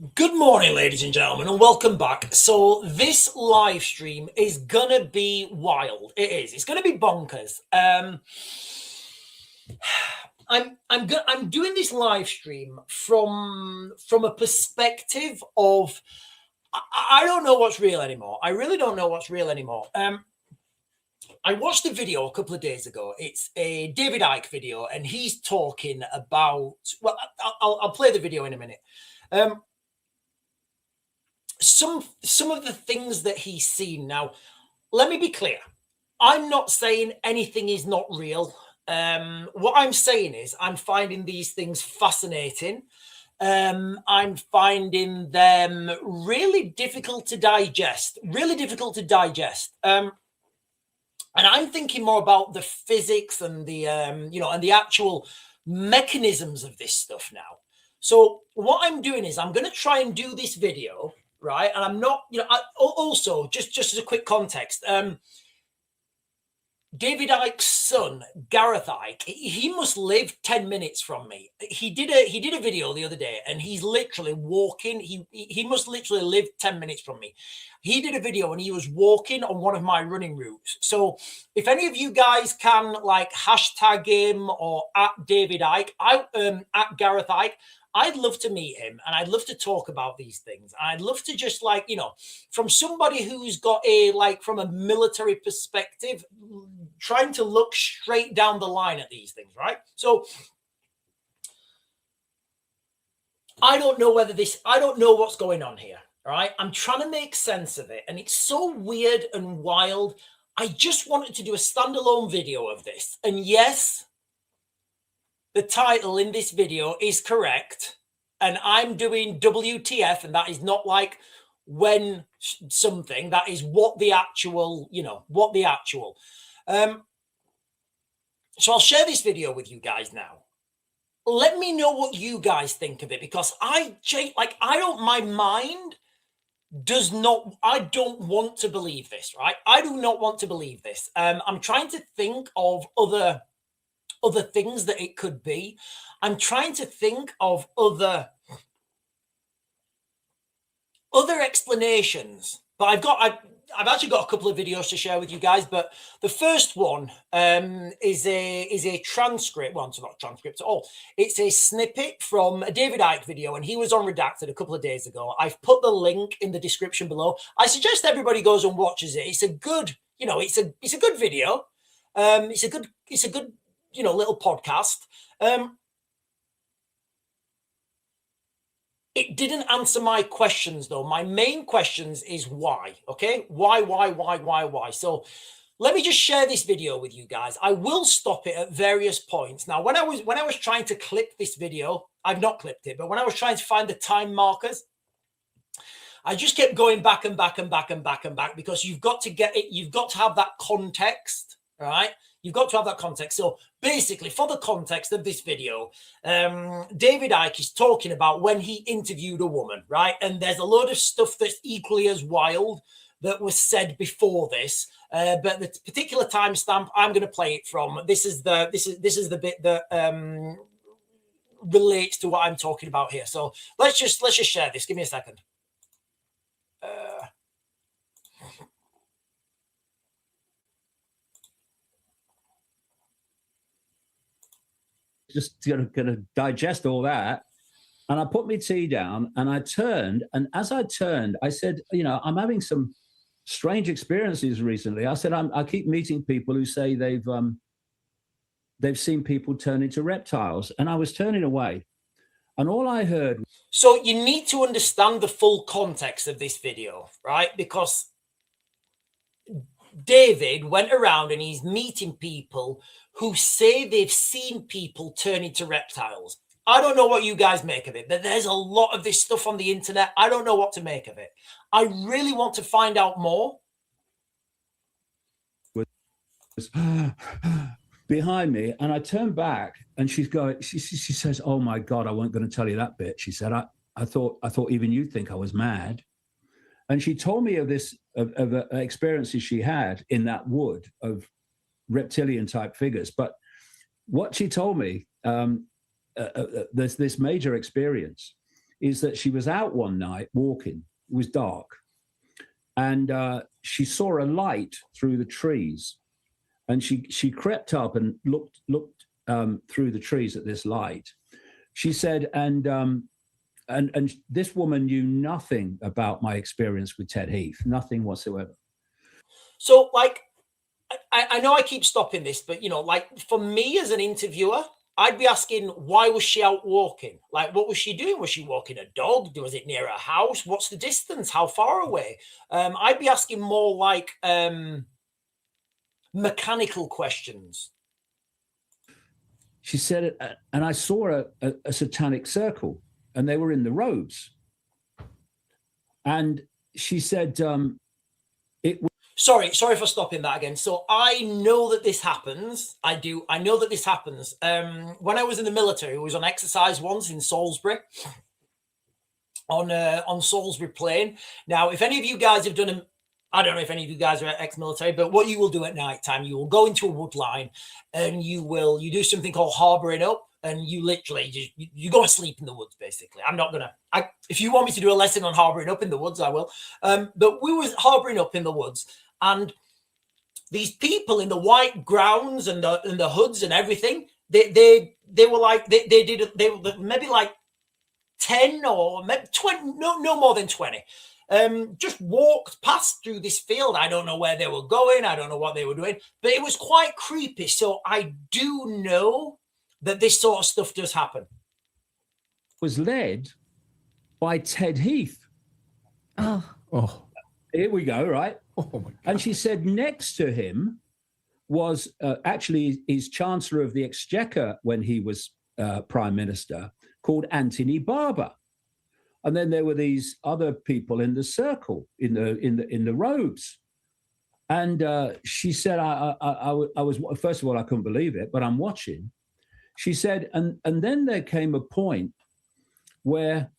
Good morning, ladies and gentlemen, and welcome back. So this live stream is gonna be wild. It is. It's gonna be bonkers. I'm doing this live stream from a perspective of I don't know what's real anymore. I really don't know what's real anymore. I watched a video a couple of days ago. It's a David Icke video, and he's talking about. Well, I'll play the video in a minute. Some of the things that he's seen. Now, let me be clear. I'm not saying anything is not real. What I'm saying is I'm finding these things fascinating. I'm finding them really difficult to digest. And I'm thinking more about the physics and the and the actual mechanisms of this stuff now. So what I'm doing is I'm going to try and do this video, right? And I'm not, also just as a quick context, David Icke's son, Gareth Icke, he must live 10 minutes from me. He did a video the other day, and he's literally walking. He must literally live 10 minutes from me. He did a video and he was walking on one of my running routes. So if any of you guys can hashtag him or at David Icke, at Gareth Icke, I'd love to meet him, and I'd love to talk about these things. I'd love to just from somebody who's got from a military perspective, trying to look straight down the line at these things, right? So I don't know what's going on here, right? I'm trying to make sense of it, and it's so weird and wild. I just wanted to do a standalone video of this. And yes, the title in this video is correct, and I'm doing WTF, and that is not like when something, that is what the actual. So I'll share this video with you guys now. Let me know what you guys think of it, because I don't want to believe this, right? I do not want to believe this. I'm trying to think of other things that it could be. I'm trying to think of other explanations, but I've actually got a couple of videos to share with you guys. But the first one is a transcript. Well, it's not a transcript at all. It's a snippet from a David Icke video, and he was on Redacted a couple of days ago. I've put the link in the description below. I suggest everybody goes and watches it. It's a good, it's a good video. It's a good little podcast. It didn't answer my questions, though. My main questions is why. Okay, why? So let me just share this video with you guys. I will stop it at various points. Now, when I was trying to clip this video, I've not clipped it, but when I was trying to find the time markers, I just kept going back and back, because you've got to get it. You've got to have that context, right? You've got to have that context. So basically, for the context of this video, David Icke is talking about when he interviewed a woman, right? And there's a load of stuff that's equally as wild that was said before this. But the particular timestamp I'm going to play it from, this is the bit that relates to what I'm talking about here. So let's just share this. Give me a second. Just gonna digest all that. And I put my tea down and I turned. And as I turned, I said, I'm having some strange experiences recently. I said, I keep meeting people who say they've seen people turn into reptiles. And I was turning away. And all I heard. So you need to understand the full context of this video, right? Because David went around and he's meeting people who say they've seen people turn into reptiles. I don't know what you guys make of it, but there's a lot of this stuff on the internet. I don't know what to make of it. I really want to find out more. Behind me, and I turned back, and she's going. She says, "Oh my God, I wasn't going to tell you that bit." She said, "I thought even you'd think I was mad." And she told me of experiences she had in that wood of reptilian type figures. But what she told me, there's this major experience is that she was out one night walking. It was dark. And she saw a light through the trees. And she crept up and looked through the trees at this light. She said, and this woman knew nothing about my experience with Ted Heath, nothing whatsoever. So, like, I know I keep stopping this, but, you know, like, for me as an interviewer, I'd be asking, why was she out walking? Like, what was she doing? Was she walking a dog? Was it near her house? What's the distance? How far away? I'd be asking more like mechanical questions. She said, and I saw a satanic circle, and they were in the robes. And she said, it was. Sorry for stopping that again. So I know that this happens. I know that this happens. When I was in the military, I was on exercise once in Salisbury, on Salisbury Plain. Now, if any of you guys have done I don't know if any of you guys are ex-military, but what you will do at night time, you will go into a wood line and you do something called harboring up, and you literally you go and sleep in the woods, basically. I'm not going to, if you want me to do a lesson on harboring up in the woods, I will. But we were harboring up in the woods, and these people in the white grounds and the hoods and everything, they were like, they were maybe like 10 or maybe 20, no more than 20. Just walked past through this field. I don't know where they were going. I don't know what they were doing, but it was quite creepy. So I do know that this sort of stuff does happen. Was led by Ted Heath. Oh. Here we go, right? Oh my God. And she said next to him was actually his Chancellor of the Exchequer when he was Prime Minister, called Anthony Barber. And then there were these other people in the circle, in the robes. And she said, I was, first of all, I couldn't believe it, but I'm watching. She said, and then there came a point where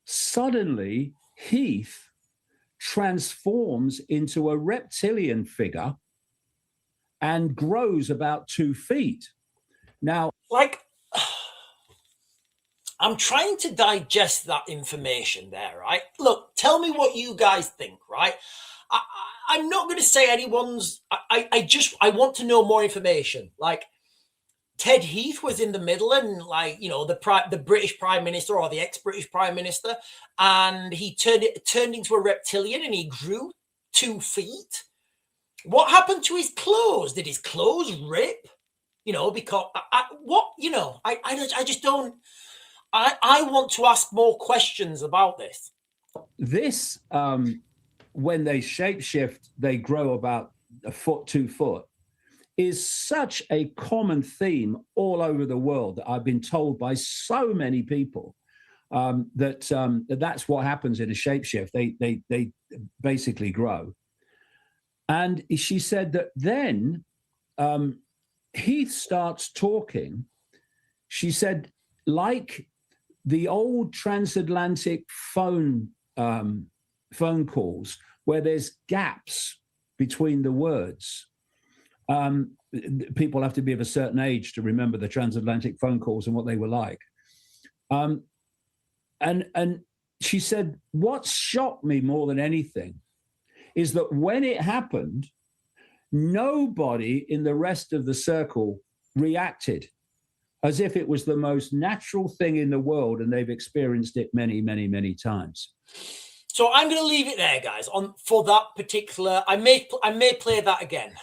suddenly Heath transforms into a reptilian figure and grows about 2 feet. Now, like, I'm trying to digest that information there, right? Look, tell me what you guys think, right? I'm not going to say anyone's. I want to know more information. Like, Ted Heath was in the middle, and like, you know, the British Prime Minister or the ex-British Prime Minister, and he turned into a reptilian and he grew 2 feet. What happened to his clothes? Did his clothes rip? You know, because I just don't. I want to ask more questions about this. This, when they shapeshift, they grow about a foot, 2 foot, is such a common theme all over the world that I've been told by so many people that's what happens in a shapeshift. They basically grow. And she said that then Heath starts talking. She said, like the old transatlantic phone calls where there's gaps between the words. People have to be of a certain age to remember the transatlantic phone calls and what they were like. And she said, what shocked me more than anything is that when it happened, nobody in the rest of the circle reacted as if it was the most natural thing in the world and they've experienced it many, many, many times. So I'm going to leave it there, guys, for that particular. I may play that again.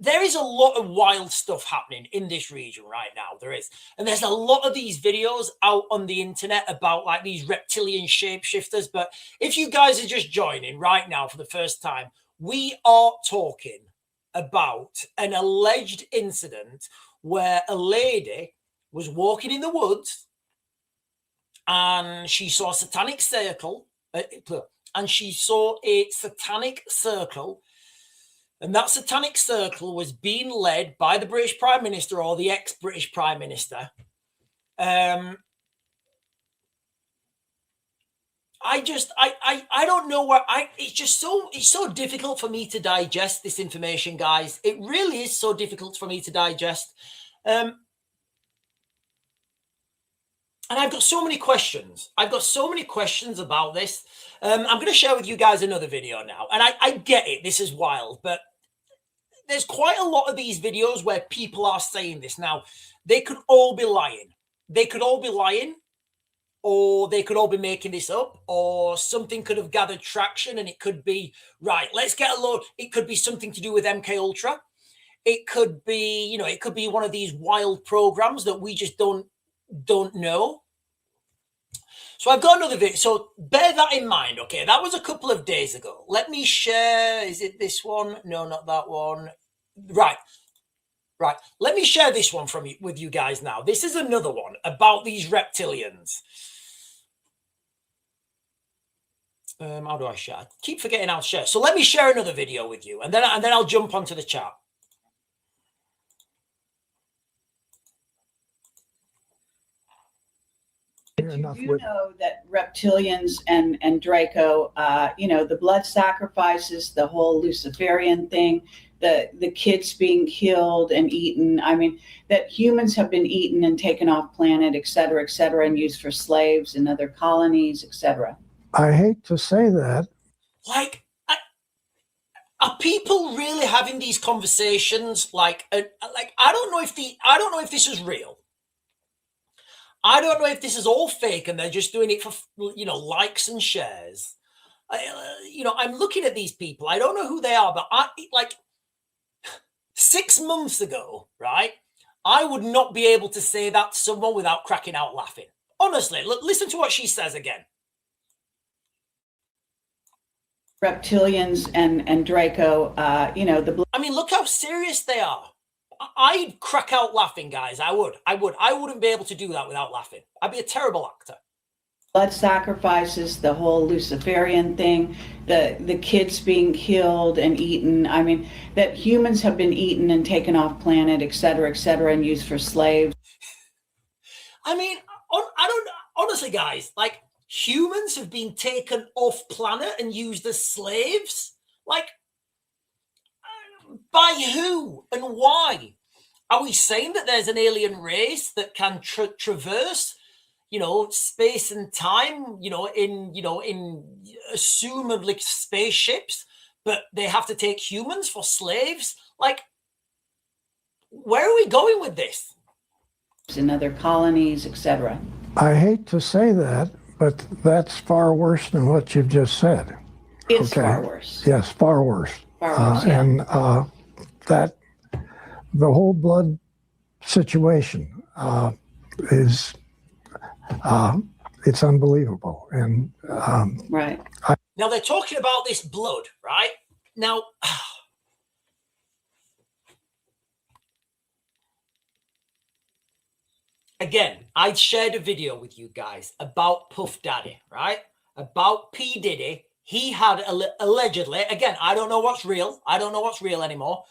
There is a lot of wild stuff happening in this region right now. There is. And there's a lot of these videos out on the internet about like these reptilian shapeshifters. But if you guys are just joining right now for the first time, we are talking about an alleged incident where a lady was walking in the woods and she saw a satanic circle, and she saw a satanic circle. And that satanic circle was being led by the British Prime Minister or the ex-British Prime Minister. I don't know where it's so difficult for me to digest this information, guys. It really is so difficult for me to digest. And I've got so many questions. I've got so many questions about this. I'm going to share with you guys another video now. And I get it. This is wild. But there's quite a lot of these videos where people are saying this. Now, they could all be lying. They could all be lying. Or they could all be making this up. Or something could have gathered traction. And it could be, right, let's get a load. It could be something to do with MK Ultra. It could be, you know, it could be one of these wild programs that we just don't know. So I've got another video. So bear that in mind. Okay, that was a couple of days ago. Let me share. Is it this one? No, not that one. Right. Let me share this one with you guys now. This is another one about these reptilians. How do I share? I keep forgetting how to share. So let me share another video with you, and then I'll jump onto the chat. Do you know that reptilians and Draco, you know, the blood sacrifices, the whole Luciferian thing, the kids being killed and eaten, I mean, that humans have been eaten and taken off planet, et cetera, and used for slaves in other colonies, et cetera? I hate to say that. Like, are people really having these conversations? Like, I don't know if this is real. I don't know if this is all fake and they're just doing it for, you know, likes and shares. You know, I'm looking at these people. I don't know who they are, but like 6 months ago, right? I would not be able to say that to someone without cracking out laughing. Honestly, listen to what she says again. Reptilians and Draco, you know, I mean, look how serious they are. I'd crack out laughing, guys. I would. I wouldn't be able to do that without laughing. I'd be a terrible actor. Blood sacrifices, the whole Luciferian thing, the kids being killed and eaten. I mean, that humans have been eaten and taken off planet, et cetera, and used for slaves. I mean, I don't, honestly, guys, like, humans have been taken off planet and used as slaves? Like, by who and why? Are we saying that there's an alien race that can traverse, you know, space and time, you know, in assumably spaceships, but they have to take humans for slaves? Like, where are we going with this? In other colonies, etc. I hate to say that, but that's far worse than what you've just said. It's far worse. Yes, far worse. Far worse, yeah. And that the whole blood situation is it's unbelievable. And right. Now they're talking about this blood, right? Now, again, I shared a video with you guys about Puff Daddy, right? About P. Diddy. He had allegedly, again, I don't know what's real. I don't know what's real anymore.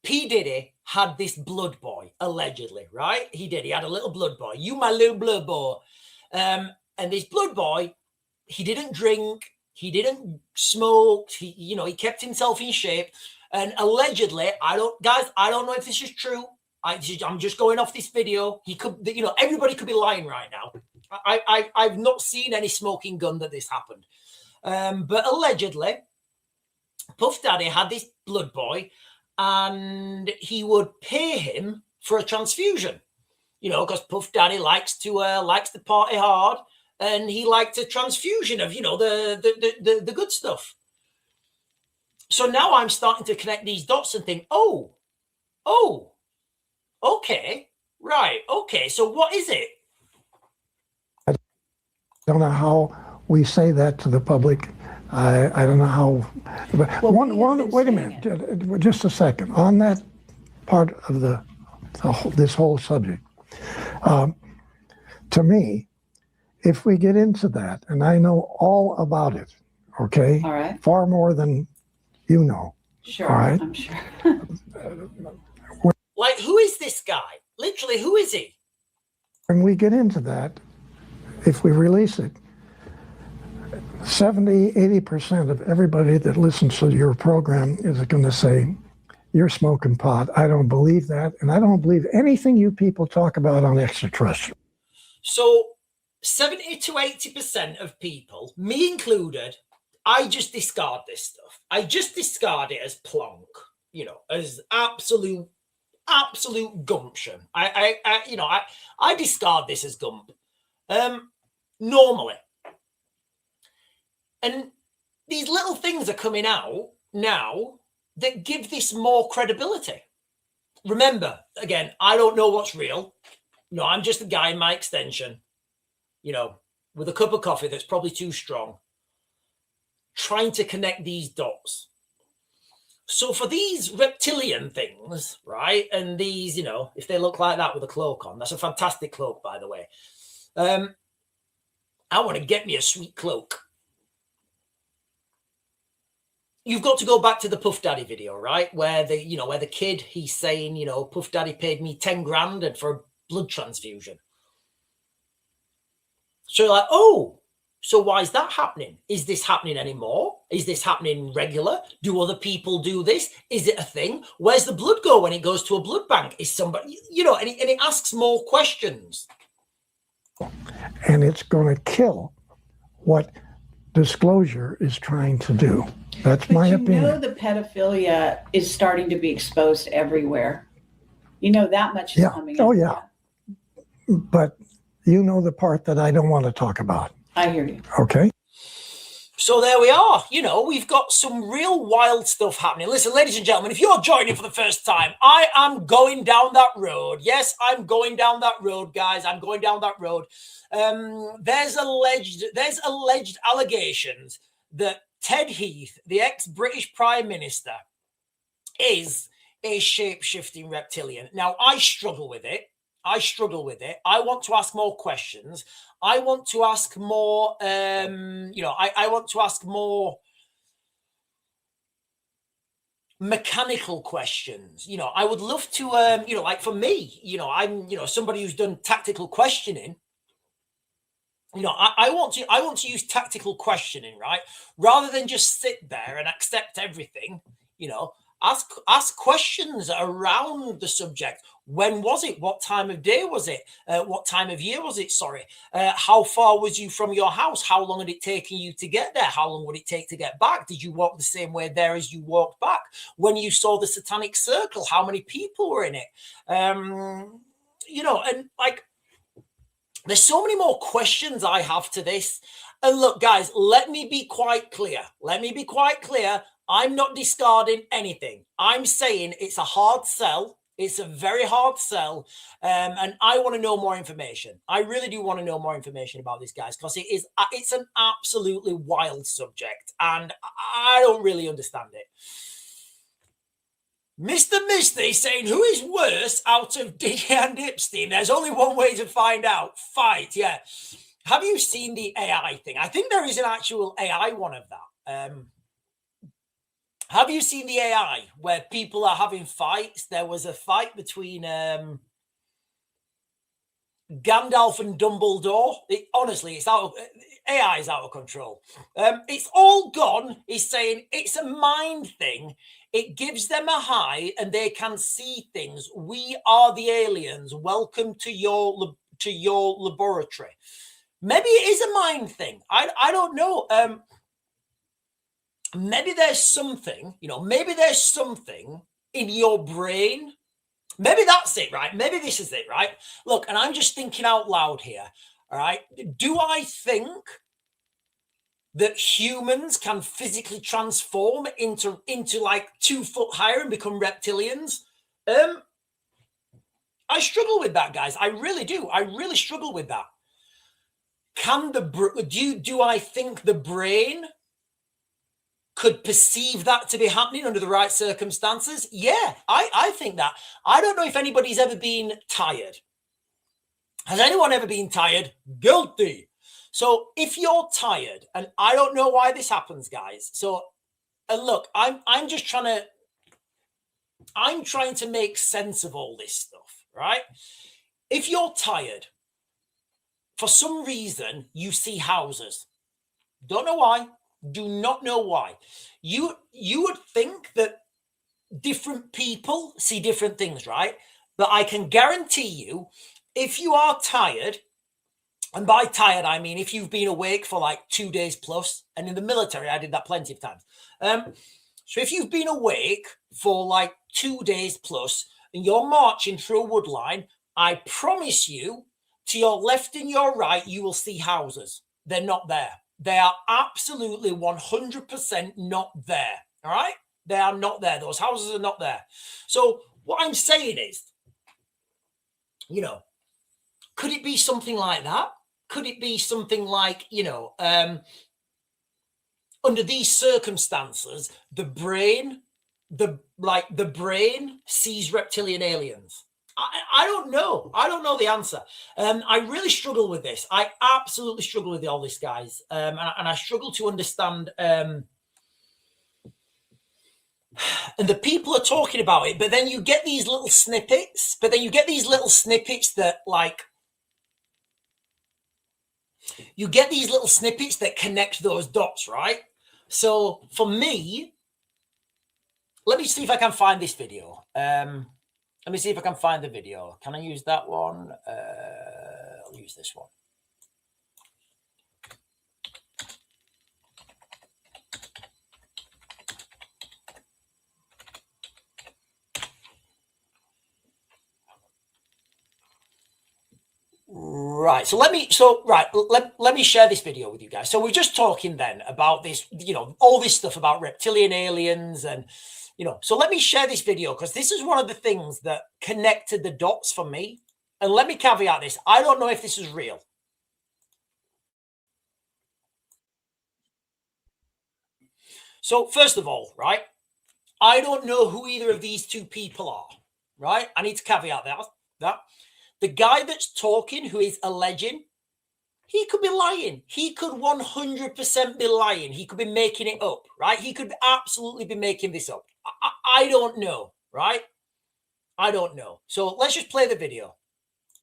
P. Diddy had this blood boy, allegedly, right? He did. He had a little blood boy. You, my little blood boy. And this blood boy, he didn't drink. He didn't smoke. He kept himself in shape. And allegedly, I don't know if this is true. I'm just going off this video. He could, everybody could be lying right now. I've not seen any smoking gun that this happened. But allegedly, Puff Daddy had this blood boy and he would pay him for a transfusion, because Puff Daddy likes to party hard and he liked a transfusion of, the good stuff. So now I'm starting to connect these dots and think, okay, right. Okay. So what is it? I don't know how we say that to the public. I don't know how. Well, wait a minute, just a second. On that part of this whole subject, to me, if we get into that, and I know all about it, okay, all right, far more than you know. Sure, all right? I'm sure. Like, who is this guy? Literally, who is he? When we get into that, if we release it, 70, 80% of everybody that listens to your program is going to say, you're smoking pot. I don't believe that. And I don't believe anything you people talk about on extraterrestrial. So 70 to 80% of people, me included, I just discard this stuff. I just discard it as plonk, you know, as absolute gumption. I discard this as gump. Normally. And these little things are coming out now that give this more credibility. Remember, again, I don't know what's real. No, I'm just a guy in my extension, you know, with a cup of coffee that's probably too strong, trying to connect these dots. So for these reptilian things, right, and these, you know, if they look like that with a cloak on, that's a fantastic cloak, by the way. I want to get me a sweet cloak. You've got to go back to the Puff Daddy video, right? Where the kid, he's saying, you know, Puff Daddy paid me 10 grand and for a blood transfusion. So you're like, oh, so why is that happening? Is this happening anymore? Is this happening regular? Do other people do this? Is it a thing? Where's the blood go when it goes to a blood bank? Is somebody, you know, and it asks more questions. And it's going to kill what disclosure is trying to do. That's my opinion. You know, the pedophilia is starting to be exposed everywhere. You know, that much is coming. Oh, yeah. But you know the part that I don't want to talk about. I hear you. Okay. So there we are. You know, we've got some real wild stuff happening. Listen, ladies and gentlemen, if you're joining for the first time, I am going down that road. Yes, I'm going down that road, guys. I'm going down that road. There's alleged allegations that Ted Heath, the ex-British Prime Minister, is a shape-shifting reptilian. Now, I struggle with it. I want to ask more questions. I want to ask more, I want to ask more mechanical questions. You know, I would love to, like for me, you know, I'm, you know, somebody who's done tactical questioning. You know, I want to use tactical questioning, right? Rather than just sit there and accept everything, you know, ask questions around the subject. When was it? What time of day was it? What time of year was it? Sorry. How far was you from your house? How long had it taken you to get there? How long would it take to get back? Did you walk the same way there as you walked back? When you saw the satanic circle, how many people were in it? You know, and like, there's so many more questions I have to this. And look, guys, let me be quite clear. I'm not discarding anything. I'm saying it's a hard sell. It's a very hard sell. And I want to know more information. I really do want to know more information about these guys because it's an absolutely wild subject. And I don't really understand it. Mr. Misty saying, who is worse out of Diddy and Epstein? There's only one way to find out. Fight, yeah. Have you seen the AI thing? I think there is an actual AI one of that. Have you seen the AI where people are having fights? There was a fight between Gandalf and Dumbledore. Honestly, AI is out of control. It's all gone. He's saying it's a mind thing. It gives them a high and they can see things. We are the aliens. Welcome to your laboratory. Maybe it is a mind thing. I don't know. Maybe there's something, you know, maybe there's something in your brain. Maybe that's it, right? Maybe this is it, right? Look, and I'm just thinking out loud here, all right? Do I think that humans can physically transform into like 2 foot higher and become reptilians? I struggle with that, guys. I really do. I really struggle with that. Do I think the brain could perceive that to be happening under the right circumstances? Yeah, I think that. I don't know if anybody's ever been tired. Has anyone ever been tired? Guilty. So if you're tired, and I don't know why this happens, guys. So, and look, I'm trying to make sense of all this stuff, right? If you're tired, for some reason, you see houses. Don't know why. Do not know why. You would think that different people see different things, right? But I can guarantee you, if you are tired, and by tired, I mean if you've been awake for like 2 days plus, and in the military, I did that plenty of times. So if you've been awake for like 2 days plus, and you're marching through a wood line, I promise you, to your left and your right, you will see houses. They're not there. They are absolutely 100% not there. All right? They are not there. Those houses are not there. So what I'm saying is, you know, could it be something like that? Could it be something like, you know, under these circumstances, the brain sees reptilian aliens? I don't know. I don't know the answer. I really struggle with this. I absolutely struggle with all this, guys. And I struggle to understand. And the people are talking about it, but then you get these little snippets. That like, you get these little snippets that connect those dots, right? So for me, let me see if I can find this video. Let me see if I can find the video. Can I use that one? I'll use this one. Right. So let me share this video with you guys. So we're just talking then about this, you know, all this stuff about reptilian aliens and, you know, so let me share this video because this is one of the things that connected the dots for me. And let me caveat this. I don't know if this is real. So first of all, right, I don't know who either of these two people are, right? I need to caveat that. The guy that's talking, who is alleging, he could be lying. He could 100% be lying. He could be making it up, right? He could absolutely be making this up. I don't know, right? I don't know. So let's just play the video.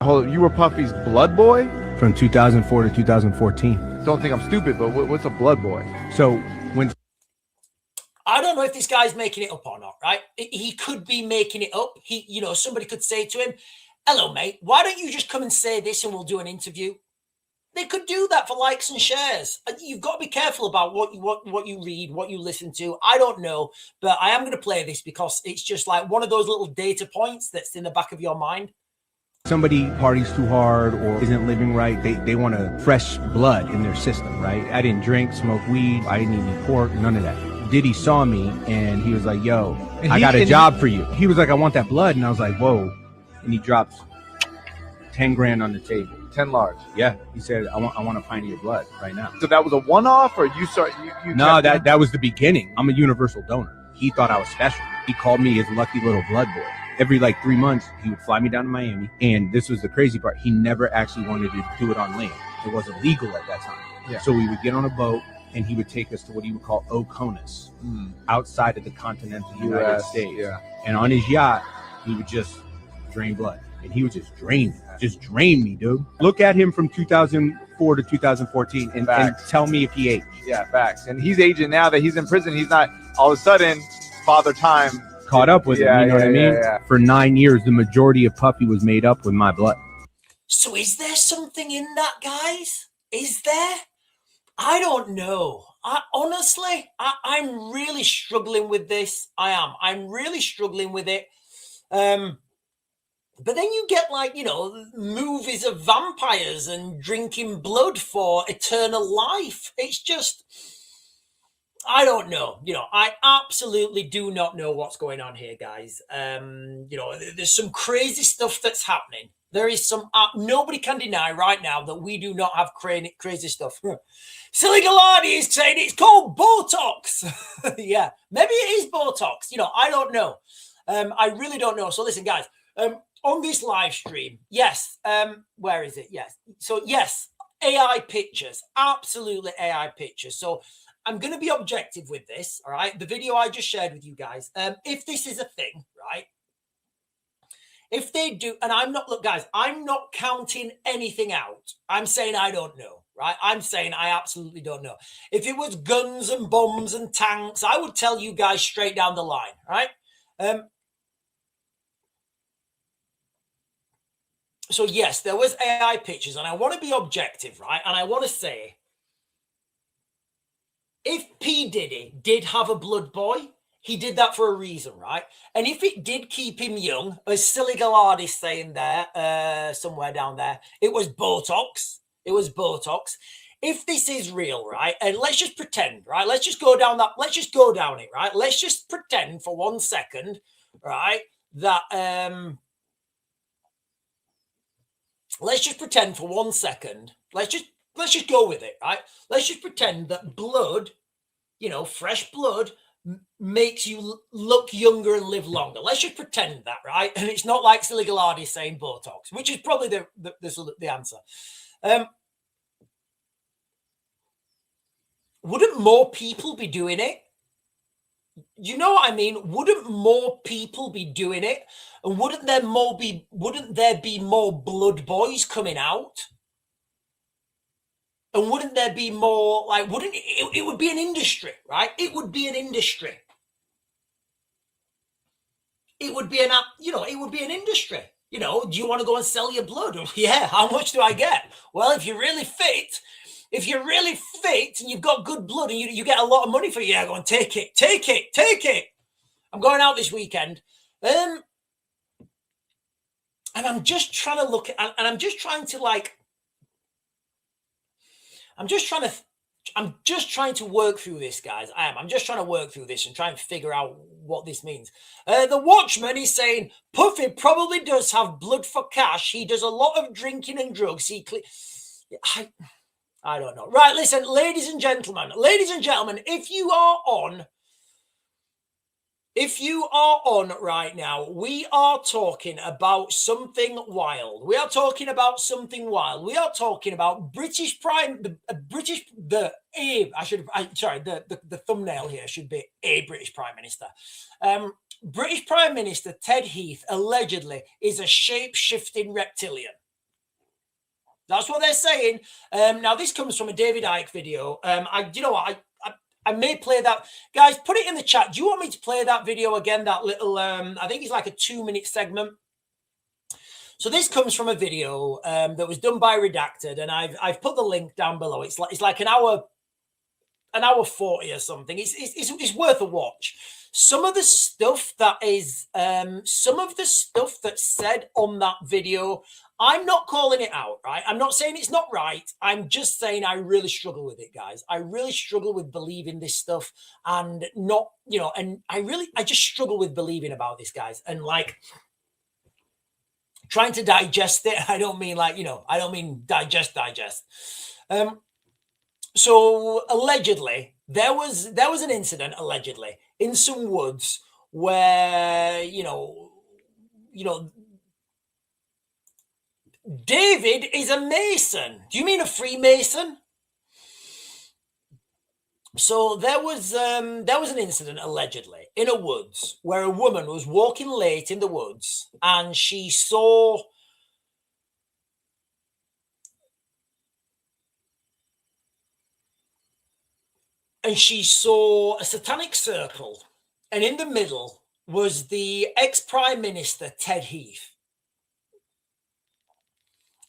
Hold on, you were Puffy's blood boy? From 2004 to 2014. Don't think I'm stupid, but what's a blood boy? So when I don't know if this guy's making it up or not, right? He could be making it up. You know, somebody could say to him, "Hello, mate, why don't you just come and say this and we'll do an interview?" They could do that for likes and shares. You've got to be careful about what you read, what you listen to. I don't know, but I am going to play this because it's just like one of those little data points that's in the back of your mind. somebody parties too hard or isn't living right, they want a fresh blood in their system, right? I didn't drink, smoke weed, I didn't eat any pork, none of that. Diddy saw me and he was like, yo, I got a job for you. He was like, I want that blood. And I was like, whoa. And he drops 10 grand on the table. 10 large. Yeah. He said, I want a pint of your blood right now. So that was a one-off, or you saw you No, that was the beginning. I'm a universal donor. He thought I was special. He called me his lucky little blood boy. Every 3 months, he would fly me down to Miami. And this was the crazy part. He never actually wanted to do it on land. It wasn't legal at that time. Yeah. So we would get on a boat and he would take us to what he would call Oconus, outside of the continental United States. Yeah. And on his yacht, he would just drain blood. And he would just drain me, dude. Look at him from 2004 to 2014 and tell me if he aged. Yeah, facts. And he's aging now that he's in prison. He's not all of a sudden Father Time caught up with him, you know what I mean? Yeah. For 9 years, the majority of Puffy was made up with my blood. So is there something in that, guys? Is there? I don't know. Honestly, I'm really struggling with this. I'm really struggling with it. But then you get movies of vampires and drinking blood for eternal life. It's just, I don't know. I absolutely do not know what's going on here, guys. There's some crazy stuff that's happening. There is some, nobody can deny right now that we do not have crazy stuff. Silly Gallardi is saying it's called Botox. Yeah, maybe it is Botox. I don't know. I really don't know. So listen, guys, on this live stream, yes, where is it? Yes. So yes, AI pictures, absolutely AI pictures. So I'm going to be objective with this. All right. The video I just shared with you guys. If this is a thing, right? If they do, and I'm not counting anything out. I'm saying I don't know, right? I'm saying I absolutely don't know. If it was guns and bombs and tanks, I would tell you guys straight down the line, right? So yes, there was AI pictures, and I want to be objective, right? And I want to say, if P. Diddy did have a blood boy, he did that for a reason, right? And if it did keep him young, as Silly Gallardi's saying there, somewhere down there, it was Botox. It was Botox. If this is real, right? And let's just pretend, right? Let's just go down it, right? Let's just pretend for 1 second, right? That let's just pretend for 1 second. Let's just go with it, right? Let's just pretend that blood, fresh blood makes you look younger and live longer. Let's just pretend that, right? And it's not like Silly Gallardi saying Botox, which is probably the answer. Wouldn't more people be doing it? You know what I mean? Wouldn't more people be doing it? And wouldn't there be more blood boys coming out? And wouldn't there be more, like, wouldn't it would be an industry, right? It would be an industry. It would be it would be an industry. Do you want to go and sell your blood? Yeah, how much do I get? Well, if you're really fit and you've got good blood and you get a lot of money for it, yeah, go and take it. I'm going out this weekend. And I'm just trying to look at, and I'm just trying to work through this, guys. I'm just trying to work through this and try and figure out what this means. The Watchman is saying Puffy probably does have blood for cash. He does a lot of drinking and drugs. I don't know. Right, listen, ladies and gentlemen, if you are on right now, we are talking about something wild. We are talking about British the thumbnail here should be a British Prime Minister. British Prime Minister Ted Heath allegedly is a shape-shifting reptilian. That's what they're saying. Now, this comes from a David Icke video. I may play that. Guys, put it in the chat. Do you want me to play that video again? That little, I think it's like a 2-minute segment. So this comes from a video that was done by Redacted, and I've put the link down below. It's like an hour 40 or something. It's worth a watch. Some of the stuff that's said on that video, I'm not calling it out, right? I'm not saying it's not right. I'm just saying I really struggle with it, guys. I really struggle with believing this stuff and not, and I just struggle with believing about this, guys. And like trying to digest it. I don't mean digest. So allegedly, there was an incident allegedly in some woods where, David is a Mason. Do you mean a Freemason? So there was an incident allegedly in a woods where a woman was walking late in the woods and she saw a satanic circle, and in the middle was the ex-Prime Minister Ted Heath.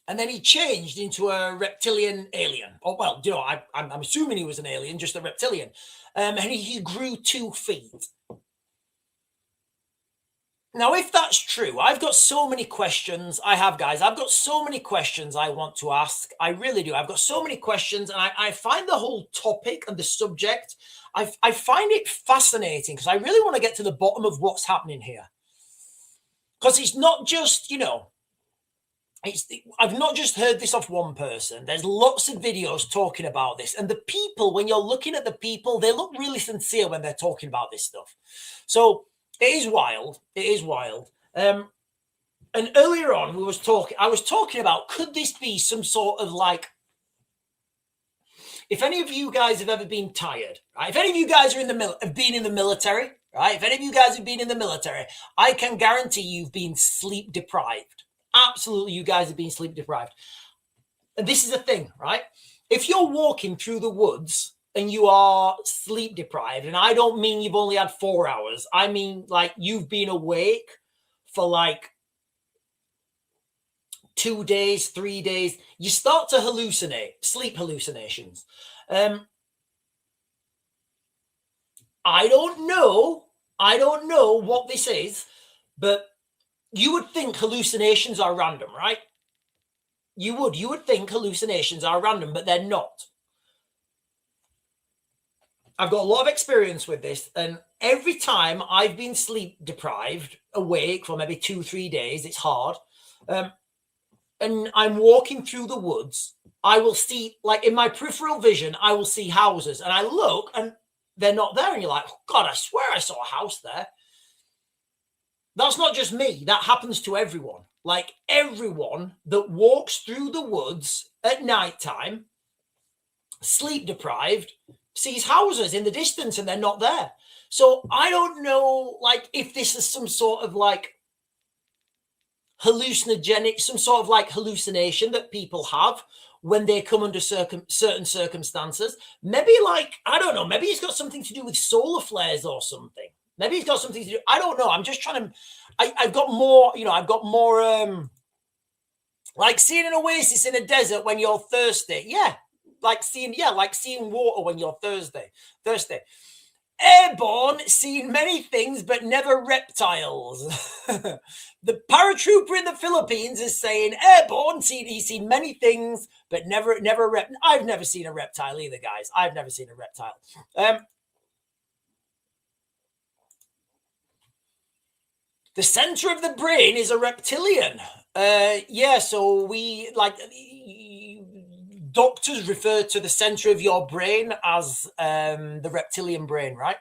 And then he changed into a reptilian alien. Oh, well, I'm assuming he was an alien, just a reptilian. And he grew 2 feet. Now, if that's true, I've got so many questions. I've got so many questions I want to ask. I really do. I've got so many questions, and I find the whole topic and the subject, I find it fascinating because I really want to get to the bottom of what's happening here. Because it's not just, I've not just heard this off one person. There's lots of videos talking about this. And the people, when you're looking at the people, they look really sincere when they're talking about this stuff. So it is wild. And earlier on, I was talking about, could this be some sort of like, if any of you guys have ever been tired, right? If any of you guys have been in the military, right? If any of you guys have been in the military, I can guarantee you've been sleep deprived. Absolutely, you guys have been sleep deprived. And this is the thing, right? If you're walking through the woods and you are sleep deprived, and I don't mean you've only had 4 hours. I mean, like, you've been awake for like 2 days, 3 days, you start to hallucinate, sleep hallucinations. I don't know what this is, but you would think hallucinations are random, right? You would think hallucinations are random, but they're not. I've got a lot of experience with this, and every time I've been sleep deprived, awake for maybe 2-3 days, it's hard, and I'm walking through the woods, I will see, like, in my peripheral vision, I will see houses, and I look, and they're not there, and you're like, oh, God, I swear I saw a house there. That's not just me. That happens to everyone. Like, everyone that walks through the woods at nighttime, sleep deprived, sees houses in the distance, and they're not there. So I don't know, like, if this is some sort of like hallucinogenic, some sort of like hallucination that people have when they come under certain circumstances. Maybe, like, I don't know, maybe it's got something to do with solar flares or something. Maybe it's got something to do, I don't know. I'm just trying to, I've got more, like seeing an oasis in a desert when you're thirsty. Yeah. Like seeing water when you're thirsty. Airborne, seeing many things, but never reptiles. The paratrooper in the Philippines is saying airborne, he's seen many things, but never I've never seen a reptile either, guys. I've never seen a reptile. The center of the brain is a reptilian. Yeah, so we, like, doctors refer to the center of your brain as the reptilian brain, right?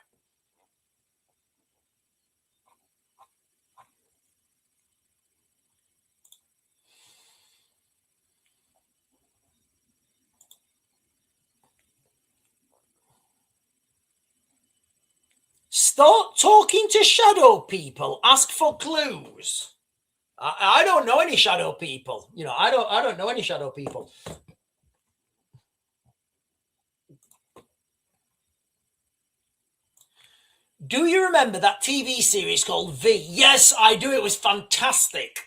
Start talking to shadow people. Ask for clues. I don't know any shadow people. You know, I don't know any shadow people. Do you remember that TV series called V? Yes, I do. It was fantastic.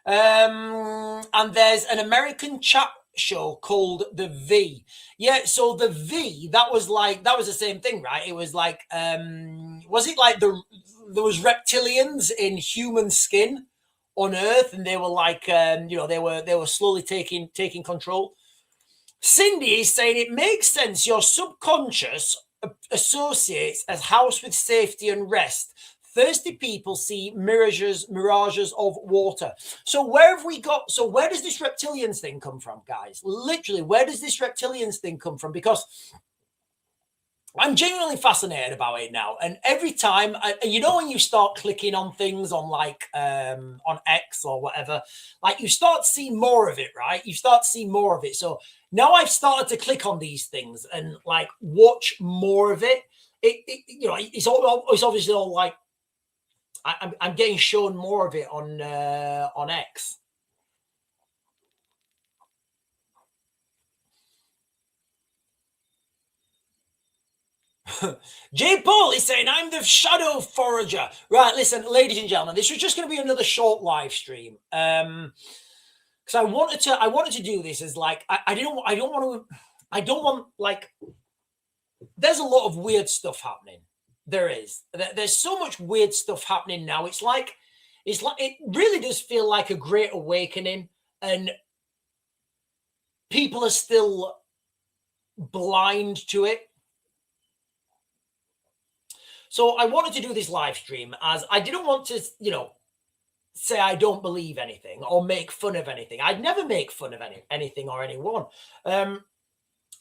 And there's an American chat show called The V. Yeah, so The V, that was the same thing, right? It was like, was it like there was reptilians in human skin on Earth, and they were like, they were slowly taking control. Cindy is saying it makes sense. Your subconscious associates a house with safety and rest. Thirsty people see mirages of water. So where have we got? So where does this reptilians thing come from, guys? Literally, where does this reptilians thing come from? Because I'm genuinely fascinated about it now. And every time, when you start clicking on things on like on X or whatever, like you start seeing more of it, right? You start seeing more of it. So now I've started to click on these things and like watch more of it. It's obviously all like I'm getting shown more of it on X. J. Paul is saying, I'm the shadow forager. Right, listen, ladies and gentlemen, this was just going to be another short live stream. Because I wanted to do this as like, I don't want like, there's a lot of weird stuff happening. There is. There's so much weird stuff happening now. It's like it really does feel like a great awakening, and people are still blind to it. So I wanted to do this live stream as I didn't want to, say I don't believe anything or make fun of anything. I'd never make fun of anything or anyone.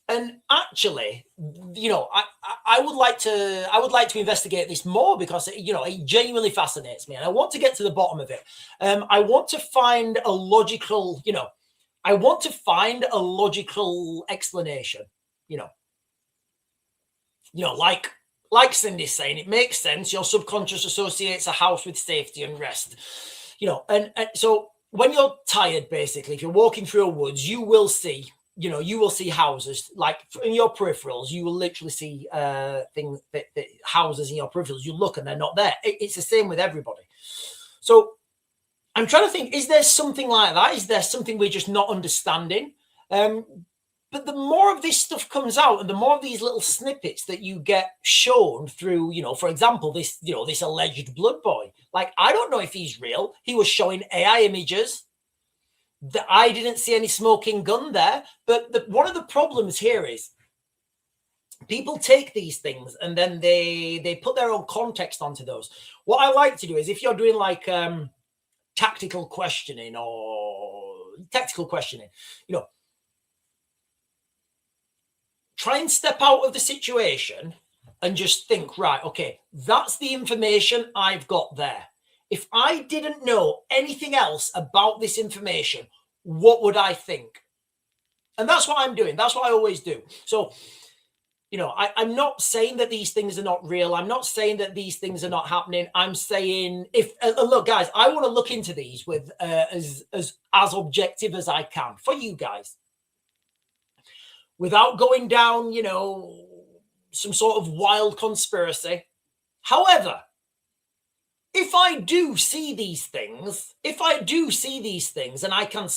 And actually, I would like to investigate this more because it genuinely fascinates me, and I want to get to the bottom of it. I want to find a logical, explanation. Like Cindy's saying, it makes sense. Your subconscious associates a house with safety and rest. And so when you're tired, basically, if you're walking through a woods, you will see you know, you will see houses like in your peripherals. You will literally see things that houses in your peripherals. You look and they're not there. It's the same with everybody. So I'm trying to think, is there something like that? Is there something we're just not understanding? But the more of this stuff comes out and the more of these little snippets that you get shown through, you know, for example, this, you know, this alleged blood boy, like, I don't know if he's real. He was showing AI images. I didn't see any smoking gun there. But one of the problems here is people take these things and then they put their own context onto those. What I like to do is if you're doing like tactical questioning, you know, try and step out of the situation and just think, right, okay, that's the information I've got there. If I didn't know anything else about this information, what would I think? And that's what I'm doing. That's what I always do. So, you know, I'm not saying that these things are not real. I'm not saying that these things are not happening. I'm saying look, guys, I want to look into these with as objective as I can for you guys, without going down, you know, some sort of wild conspiracy. However, if I do see these things, and I can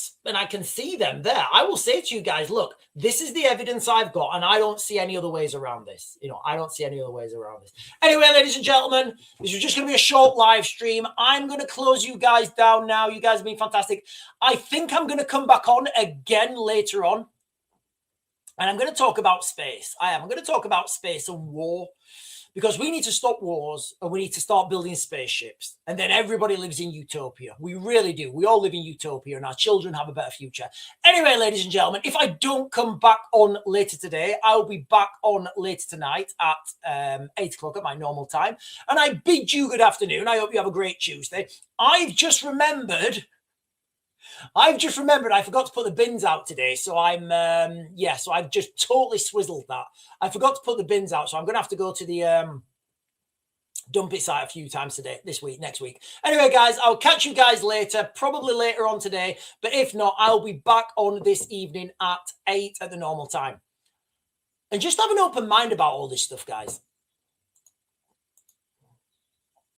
see them there, I will say to you guys, look, this is the evidence I've got, and I don't see any other ways around this. You know, I don't see any other ways around this. Anyway, ladies and gentlemen, this is just going to be a short live stream. I'm going to close you guys down now. You guys have been fantastic. I think I'm going to come back on again later on, and I'm going to talk about space. I'm going to talk about space and war, because we need to stop wars and we need to start building spaceships. And then everybody lives in utopia. We really do. We all live in utopia and our children have a better future. Anyway, ladies and gentlemen, if I don't come back on later today, I'll be back on later tonight at 8 o'clock at my normal time. And I bid you good afternoon. I hope you have a great Tuesday. I've just remembered I forgot to put the bins out today. So so I've just totally swizzled that. I forgot to put the bins out. So I'm going to have to go to the dump it site a few times today, next week. Anyway, guys, I'll catch you guys later, probably later on today. But if not, I'll be back on this evening at 8 at the normal time. And just have an open mind about all this stuff, guys.